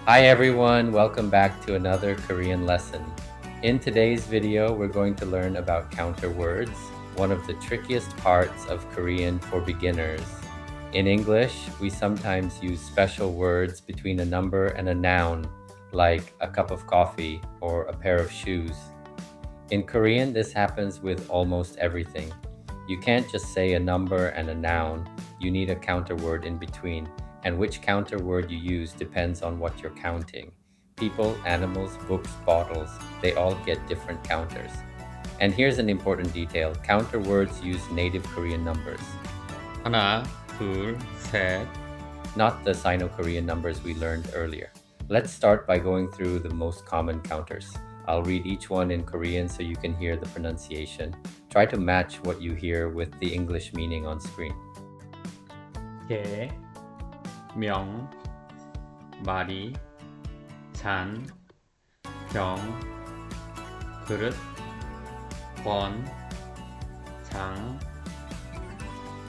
Hi everyone, welcome back to another Korean lesson. In today's video, we're going to learn about counter words, one of the trickiest parts of Korean for beginners. In English, we sometimes use special words between a number and a noun, like a cup of coffee or a pair of shoes. In Korean, this happens with almost everything. You can't just say a number and a noun, you need a counter word in between, and which counter word you use depends on what you're counting. People, animals, books, bottles, they all get different counters. And here's an important detail. Counter words use native Korean numbers, 하나, 둘, 셋, not the Sino-Korean numbers we learned earlier. Let's start by going through the most common counters. I'll read each one in Korean so you can hear the pronunciation. Try to match what you hear with the English meaning on screen. 개, 명, 마리, 잔, 병, 그릇, 권, 장,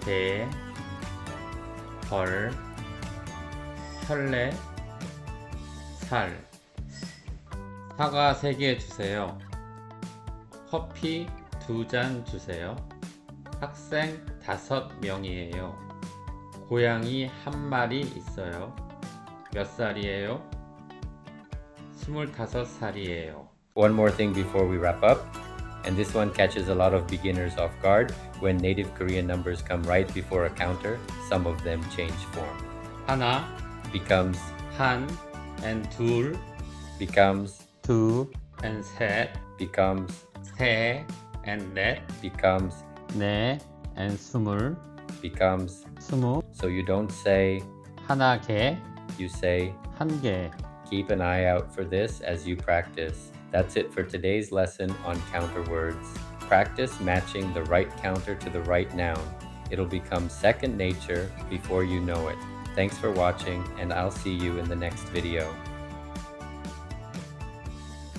대, 벌, 혈내, 살. 사과 3개 주세요. 커피 2잔 주세요. 학생 5명이에요. 고양이 1마리 있어요. 몇 살이에요? 25살이에요. One more thing before we wrap up, and this one catches a lot of beginners off guard. When native Korean numbers come right before a counter, some of them change form. 하나, Becomes, 한, and 둘, becomes, 두, and 셋, becomes, 세, and 넷, becomes, 네, and 스물, becomes. 스무, So you don't say, 하나 개, you say. 한 개. Keep an eye out for this as you practice. That's it for today's lesson on counter words. Practice matching the right counter to the right noun. It'll become second nature before you know it. Thanks for watching, and I'll see you in the next video.